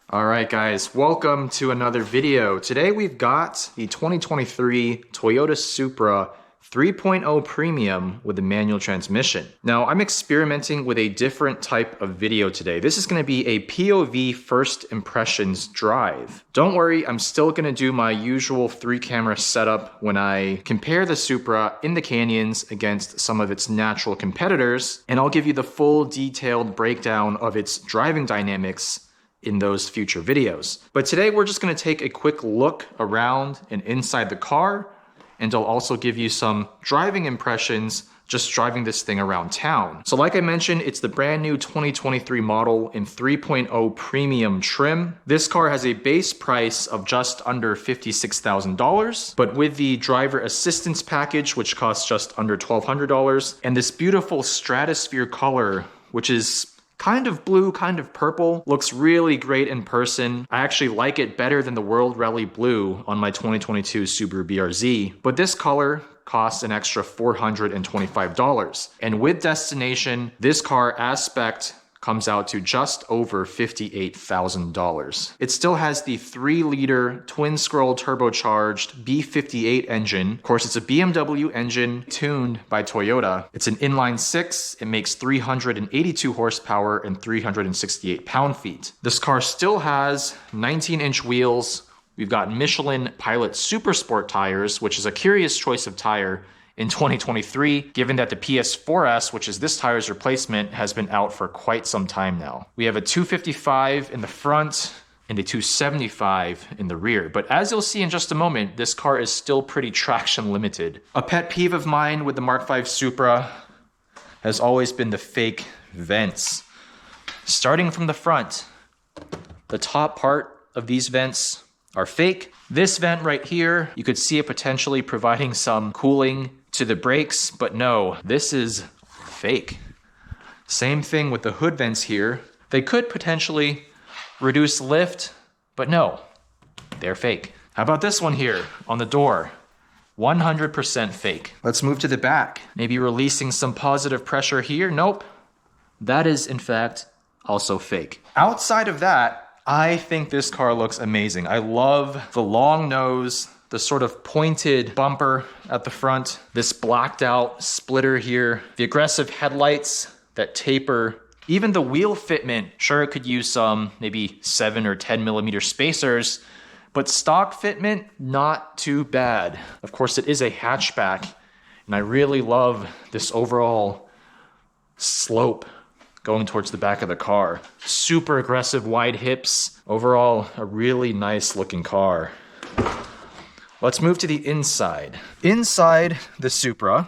All right, guys, welcome to another video. Today we've got the 2023 Toyota Supra 3.0 Premium with a manual transmission. Now, I'm experimenting with a different type of video today. This is going to be a POV first impressions drive. Don't worry, I'm still going to do my usual 3-camera setup when I compare the Supra in the canyons against some of its natural competitors, and I'll give you the full detailed breakdown of its driving dynamics in those future videos. But today we're just going to take a quick look around and inside the car, and I'll also give you some driving impressions just driving this thing around town. So like I mentioned, it's the brand new 2023 model in 3.0 premium trim. This car has a base price of just under $56,000, but with the driver assistance package, which costs just under $1,200, and this beautiful stratosphere color, which is kind of blue, kind of purple, looks really great in person. I actually like it better than the World Rally Blue on my 2022 Subaru BRZ, but this color costs an extra $425. And with destination, this car as spec'd comes out to just over $58,000. It still has the 3-liter twin-scroll turbocharged B58 engine. Of course, it's a BMW engine tuned by Toyota. It's an inline 6. It makes 382 horsepower and 368 pound-feet. This car still has 19-inch wheels. We've got Michelin Pilot Super Sport tires, which is a curious choice of tire in 2023, given that the PS4S, which is this tire's replacement, has been out for quite some time now. We have a 255 in the front and a 275 in the rear. But as you'll see in just a moment, this car is still pretty traction limited. A pet peeve of mine with the Mark V Supra has always been the fake vents. Starting from the front, the top part of these vents are fake. This vent right here, you could see it potentially providing some cooling to the brakes, but no, this is fake. Same thing with the hood vents here. They could potentially reduce lift, but no, they're fake. How about this one here on the door? 100% fake. Let's move to the back. Maybe releasing some positive pressure here. Nope, that is in fact also fake. Outside of that, I think this car looks amazing. I love the long nose, the sort of pointed bumper at the front, this blacked out splitter here, the aggressive headlights that taper, even the wheel fitment. Sure, it could use some maybe 7 or 10 millimeter spacers, but stock fitment, not too bad. Of course, it is a hatchback, and I really love this overall slope going towards the back of the car. Super aggressive wide hips. Overall, a really nice looking car. Let's move to the inside. Inside the Supra,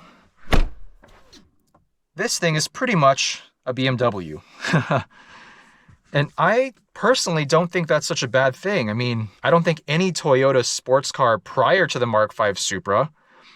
this thing is pretty much a BMW. And I personally don't think that's such a bad thing. I mean, I don't think any Toyota sports car prior to the Mark V Supra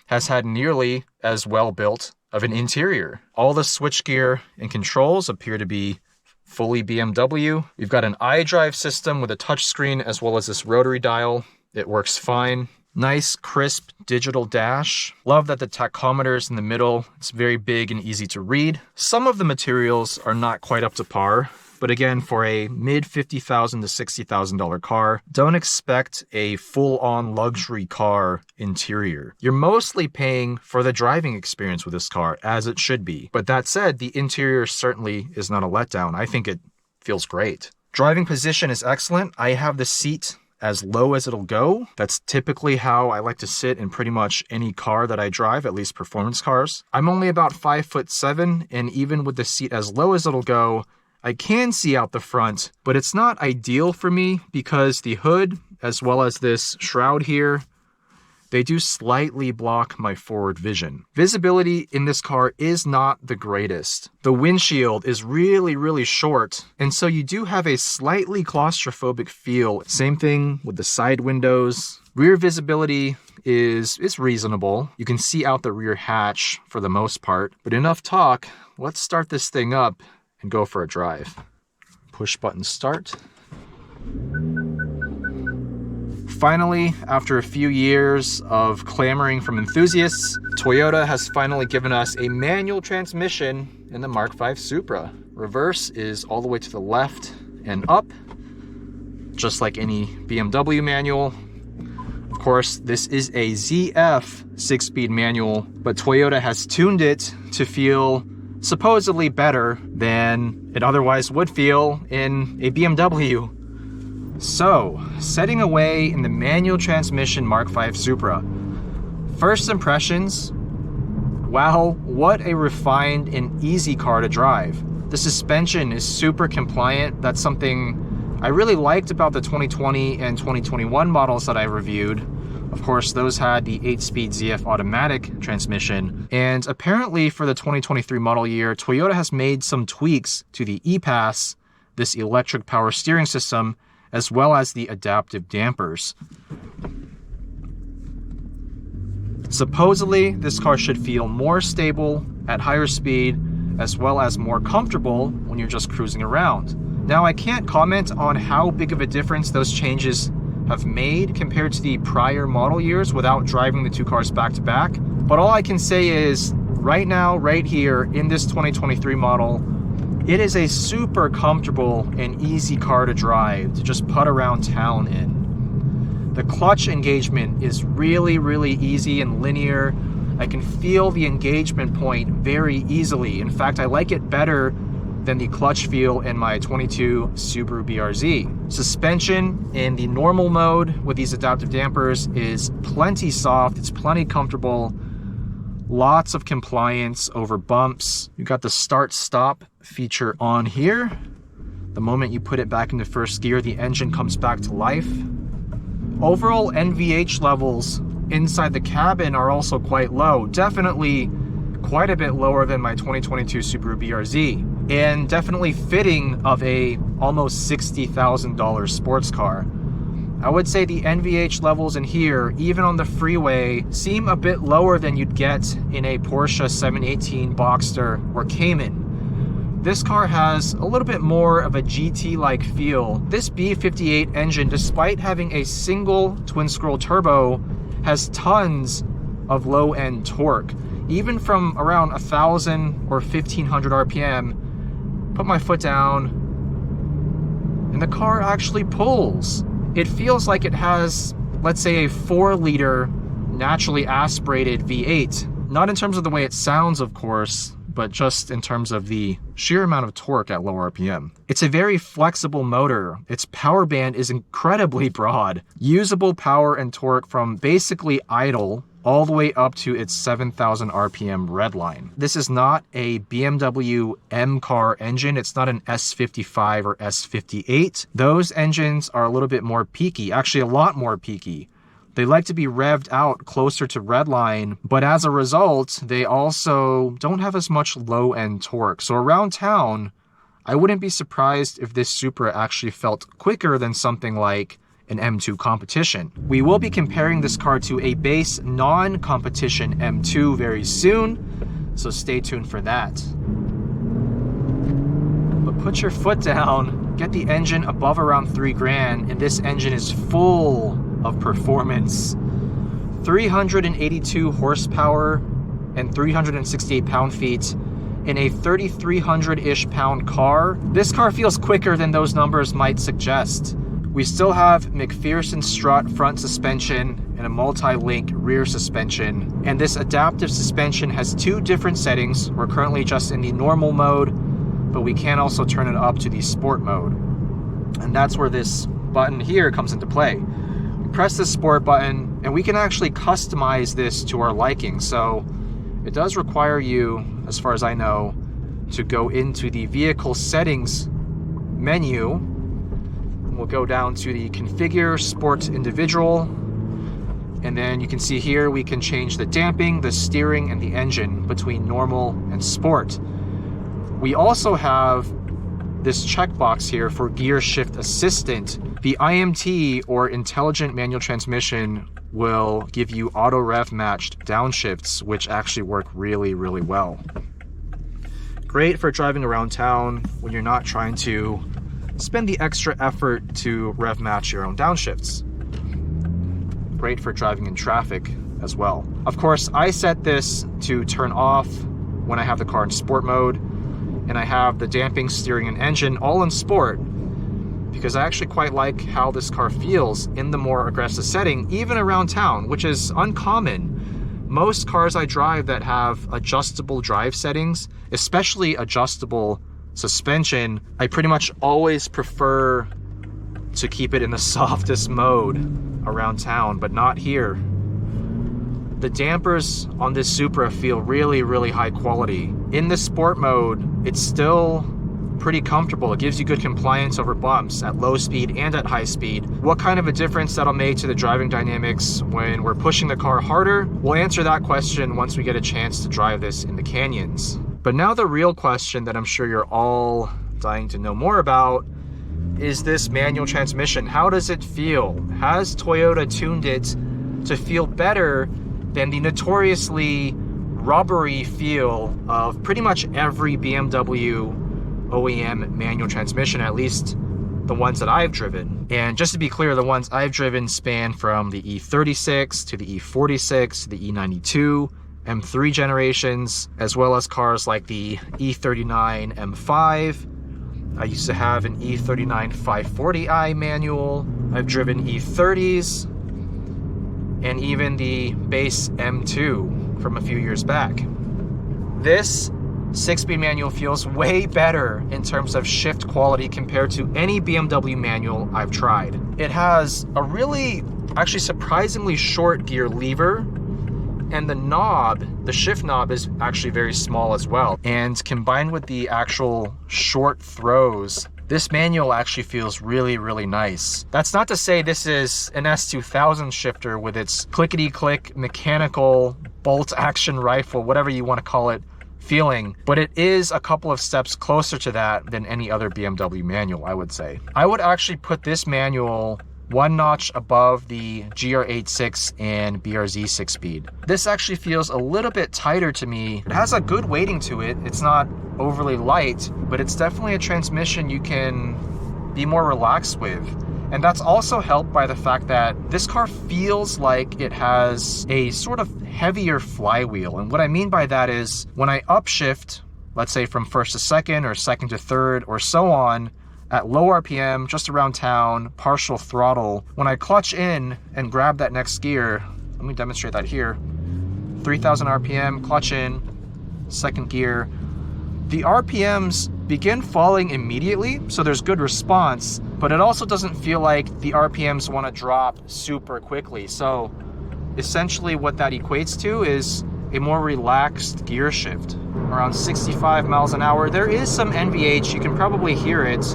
has had nearly as well built of an interior. All the switchgear and controls appear to be fully BMW. We've got an iDrive system with a touchscreen as well as this rotary dial. It works fine. Nice, crisp digital dash. Love that the tachometer's in the middle. It's very big and easy to read. Some of the materials are not quite up to par, but again, for a mid $50,000 to $60,000 car, don't expect a full-on luxury car interior. You're mostly paying for the driving experience with this car, as it should be. But that said, the interior certainly is not a letdown. I think it feels great. Driving position is excellent. I have the seat as low as it'll go. That's typically how I like to sit in pretty much any car that I drive, at least performance cars. I'm only about 5'7", and even with the seat as low as it'll go, I can see out the front, but it's not ideal for me because the hood, as well as this shroud here, they do slightly block my forward vision. Visibility in this car is not the greatest. The windshield is really, really short, and so you do have a slightly claustrophobic feel. Same thing with the side windows. Rear visibility is reasonable. You can see out the rear hatch for the most part, but enough talk. Let's start this thing up and go for a drive. Push button start. Finally, after a few years of clamoring from enthusiasts, Toyota has finally given us a manual transmission in the Mark V Supra. Reverse is all the way to the left and up. just like any BMW manual. Of course, this is a ZF 6-speed manual, but Toyota has tuned it to feel supposedly better than it otherwise would feel in a BMW. So, setting away in the manual transmission Mark V Supra. First impressions, wow, what a refined and easy car to drive. The suspension is super compliant. That's something I really liked about the 2020 and 2021 models that I reviewed. Of course, those had the 8-speed ZF automatic transmission. And apparently for the 2023 model year, Toyota has made some tweaks to the E-Pass, this electric power steering system, as well as the adaptive dampers. Supposedly, this car should feel more stable at higher speed, as well as more comfortable when you're just cruising around. Now, I can't comment on how big of a difference those changes have made compared to the prior model years without driving the two cars back to back. But all I can say is right now, right here in this 2023 model, it is a super comfortable and easy car to drive, to just putt around town in. The clutch engagement is really, really easy and linear. I can feel the engagement point very easily. In fact, I like it better than the clutch feel in my 22 Subaru BRZ. Suspension in the normal mode with these adaptive dampers is plenty soft, it's plenty comfortable, lots of compliance over bumps. You got the start-stop feature on here. The moment you put it back into first gear, the engine comes back to life. Overall NVH levels inside the cabin are also quite low, definitely quite a bit lower than my 2022 Subaru BRZ, and definitely fitting of a almost $60,000 sports car. I would say the NVH levels in here, even on the freeway, seem a bit lower than you'd get in a Porsche 718 Boxster or Cayman. This car has a little bit more of a GT-like feel. This B58 engine, despite having a single twin-scroll turbo, has tons of low-end torque. Even from around 1,000 or 1,500 RPM, put my foot down, and the car actually pulls. It feels like it has, let's say, a 4-liter naturally aspirated V8. Not in terms of the way it sounds, of course, but just in terms of the sheer amount of torque at low RPM. It's a very flexible motor. Its power band is incredibly broad. Usable power and torque from basically idle all the way up to its 7,000 RPM redline. This is not a BMW M car engine. It's not an S55 or S58. Those engines are a little bit more peaky, actually a lot more peaky. They like to be revved out closer to redline, but as a result, they also don't have as much low-end torque. So around town, I wouldn't be surprised if this Supra actually felt quicker than something like an M2 competition. We will be comparing this car to a base non-competition M2 very soon, so stay tuned for that. But put your foot down, get the engine above around $3,000, and this engine is full of performance. 382 horsepower and 368 pound-feet in a 3,300-ish pound car. This car feels quicker than those numbers might suggest. We still have McPherson strut front suspension and a multi-link rear suspension. And this adaptive suspension has 2 different settings. We're currently just in the normal mode, but we can also turn it up to the sport mode. And that's where this button here comes into play. We press the sport button and we can actually customize this to our liking. So it does require you, as far as I know, to go into the vehicle settings menu. We'll go down to the configure sport individual, and then you can see here we can change the damping, the steering, and the engine between normal and sport. We also have this checkbox here for gear shift assistant. The IMT, or intelligent manual transmission, will give you auto rev matched downshifts, which actually work really, really well. Great for driving around town when you're not trying to spend the extra effort to rev match your own downshifts. Great for driving in traffic as well. Of course, I set this to turn off when I have the car in sport mode, and I have the damping, steering, and engine all in sport. because I actually quite like how this car feels in the more aggressive setting, even around town, which is uncommon. Most cars I drive that have adjustable drive settings, especially adjustable suspension, I pretty much always prefer to keep it in the softest mode around town, but not here. The dampers on this Supra feel really, really high quality. In the sport mode, it's still pretty comfortable. It gives you good compliance over bumps at low speed and at high speed. What kind of a difference that'll make to the driving dynamics when we're pushing the car harder? We'll answer that question once we get a chance to drive this in the canyons. But now the real question that I'm sure you're all dying to know more about is this manual transmission. How does it feel? Has Toyota tuned it to feel better than the notoriously rubbery feel of pretty much every BMW OEM manual transmission, at least the ones that I've driven? And just to be clear, the ones I've driven span from the E36 to the E46 to the E92, M3 generations, as well as cars like the E39 M5. I used to have an E39 540i manual. I've driven E30s, and even the base M2 from a few years back. This 6-speed manual feels way better in terms of shift quality compared to any BMW manual I've tried. It has a really, actually surprisingly short gear lever, and the knob, the shift knob, is actually very small as well. And combined with the actual short throws, this manual actually feels really, really nice. That's not to say this is an S2000 shifter with its clickety-click mechanical bolt action rifle, whatever you want to call it, feeling, but it is a couple of steps closer to that than any other BMW manual, I would say. I would actually put this manual one notch above the GR86 and BRZ 6-speed. This actually feels a little bit tighter to me. It has a good weighting to it. It's not overly light, but it's definitely a transmission you can be more relaxed with. And that's also helped by the fact that this car feels like it has a sort of heavier flywheel. And what I mean by that is when I upshift, let's say from first to second or second to third or so on, at low RPM, just around town, partial throttle, when I clutch in and grab that next gear, let me demonstrate that here, 3000 RPM, clutch in, second gear, the RPMs begin falling immediately, so there's good response, but it also doesn't feel like the RPMs want to drop super quickly. So essentially what that equates to is a more relaxed gear shift. Around 65 miles an hour, there is some NVH, you can probably hear it.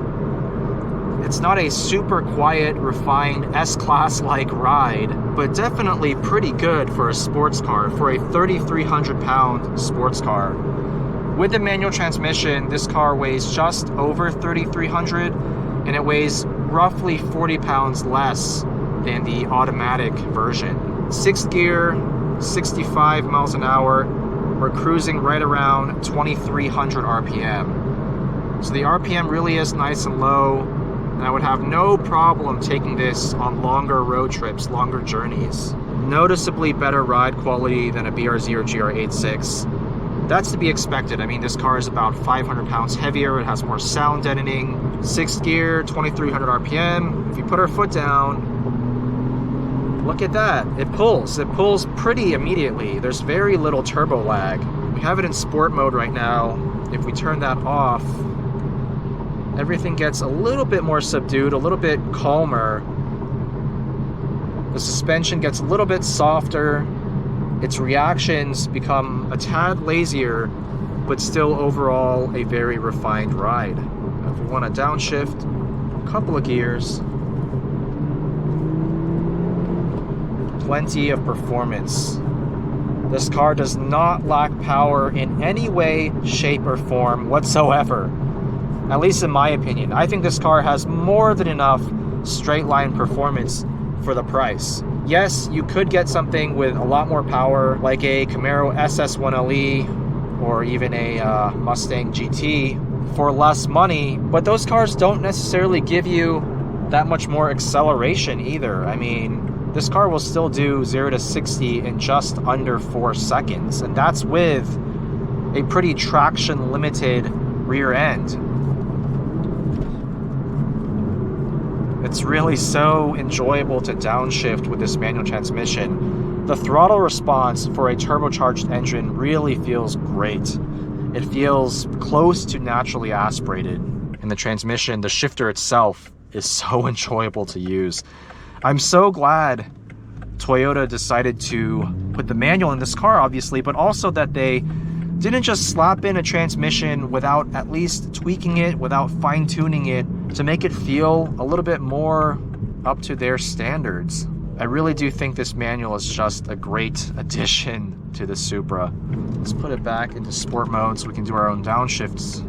It's not a super quiet, refined S-Class-like ride, but definitely pretty good for a sports car, for a 3,300 pound sports car. With the manual transmission, this car weighs just over 3,300, and it weighs roughly 40 pounds less than the automatic version. 6th gear, 65 miles an hour, we're cruising right around 2,300 RPM. So the RPM really is nice and low, and I would have no problem taking this on longer road trips, longer journeys. Noticeably better ride quality than a BRZ or GR86. That's to be expected. I mean, this car is about 500 pounds heavier. It has more sound deadening. 6th gear, 2,300 RPM. If you put our foot down, look at that. It pulls. It pulls pretty immediately. There's very little turbo lag. We have it in sport mode right now. If we turn that off, everything gets a little bit more subdued, a little bit calmer. The suspension gets a little bit softer. Its reactions become a tad lazier, but still overall a very refined ride. If we want to downshift, a couple of gears, plenty of performance. This car does not lack power in any way, shape, or form whatsoever. At least in my opinion. I think this car has more than enough straight line performance for the price. Yes, you could get something with a lot more power, like a Camaro SS1LE or even a Mustang GT for less money, but those cars don't necessarily give you that much more acceleration either. I mean, this car will still do 0 to 60 in just under 4 seconds, and that's with a pretty traction limited rear end. It's really so enjoyable to downshift with this manual transmission. The throttle response for a turbocharged engine really feels great. It feels close to naturally aspirated. And the transmission, the shifter itself, is so enjoyable to use. I'm so glad Toyota decided to put the manual in this car, obviously, but also that they didn't just slap in a transmission without at least tweaking it, without fine-tuning it to make it feel a little bit more up to their standards. I really do think this manual is just a great addition to the Supra. Let's put it back into sport mode so we can do our own downshifts.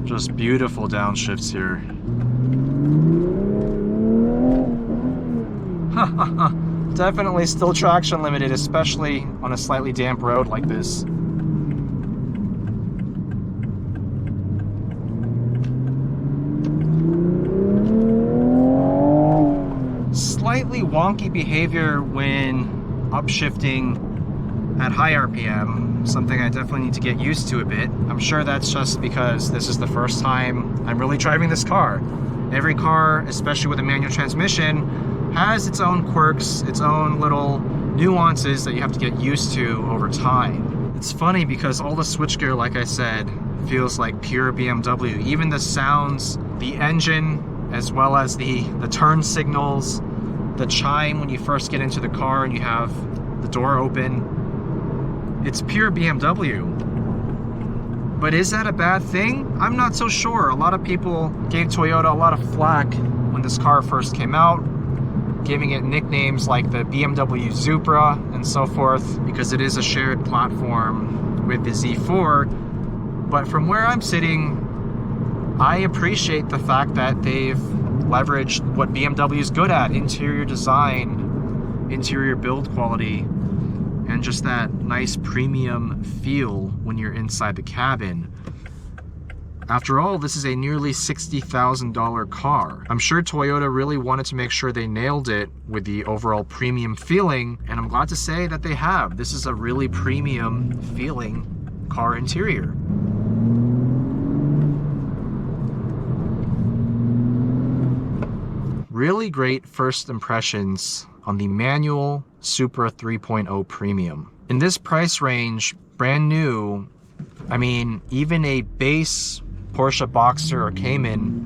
Just beautiful downshifts here. Definitely still traction limited, especially on a slightly damp road like this. Slightly wonky behavior when upshifting at high RPM, something I definitely need to get used to a bit. I'm sure that's just because this is the first time I'm really driving this car. Every car, especially with a manual transmission, has its own quirks, its own little nuances that you have to get used to over time. It's funny because all the switchgear, like I said, feels like pure BMW. Even the sounds, the engine, as well as the turn signals, the chime when you first get into the car and you have the door open. It's pure BMW. But is that a bad thing? I'm not so sure. A lot of people gave Toyota a lot of flack when this car first came out, giving it nicknames like the BMW Supra and so forth, because it is a shared platform with the Z4. But from where I'm sitting, I appreciate the fact that they've leveraged what BMW is good at: interior design, interior build quality, and just that nice premium feel when you're inside the cabin. After all, this is a nearly $60,000 car. I'm sure Toyota really wanted to make sure they nailed it with the overall premium feeling, and I'm glad to say that they have. This is a really premium feeling car interior. Really great first impressions on the manual Supra 3.0 Premium. In this price range, brand new, I mean, even a base Porsche Boxster or Cayman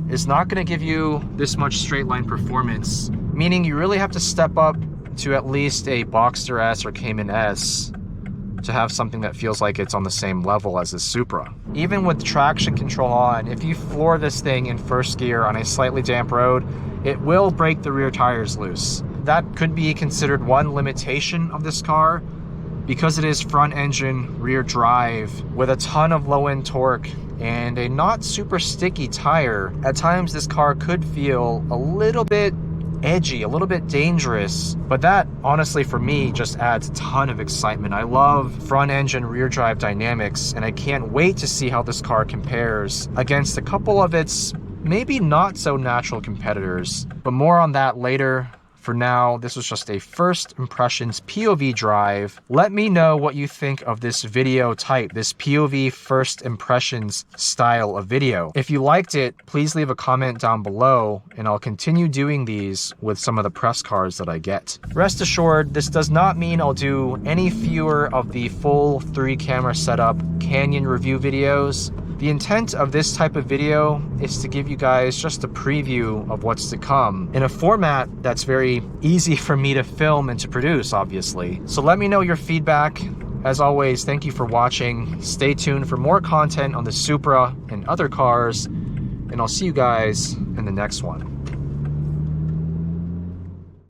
is not going to give you this much straight line performance, meaning you really have to step up to at least a Boxster S or Cayman S to have something that feels like it's on the same level as the Supra. Even with traction control on, if you floor this thing in first gear on a slightly damp road, it will break the rear tires loose. That could be considered one limitation of this car, because it is front engine, rear drive, with a ton of low end torque and a not super sticky tire. At times this car could feel a little bit edgy, a little bit dangerous, but that honestly for me just adds a ton of excitement. I love front engine rear drive dynamics, and I can't wait to see how this car compares against a couple of its maybe not so natural competitors, but more on that later. For now, this was just a first impressions POV drive. Let me know what you think of this video type, this POV first impressions style of video. If you liked it, please leave a comment down below, and I'll continue doing these with some of the press cars that I get. Rest assured, this does not mean I'll do any fewer of the full 3-camera setup Canyon review videos. The intent of this type of video is to give you guys just a preview of what's to come in a format that's very easy for me to film and to produce, obviously. So let me know your feedback. As always, thank you for watching. Stay tuned for more content on the Supra and other cars, and I'll see you guys in the next one.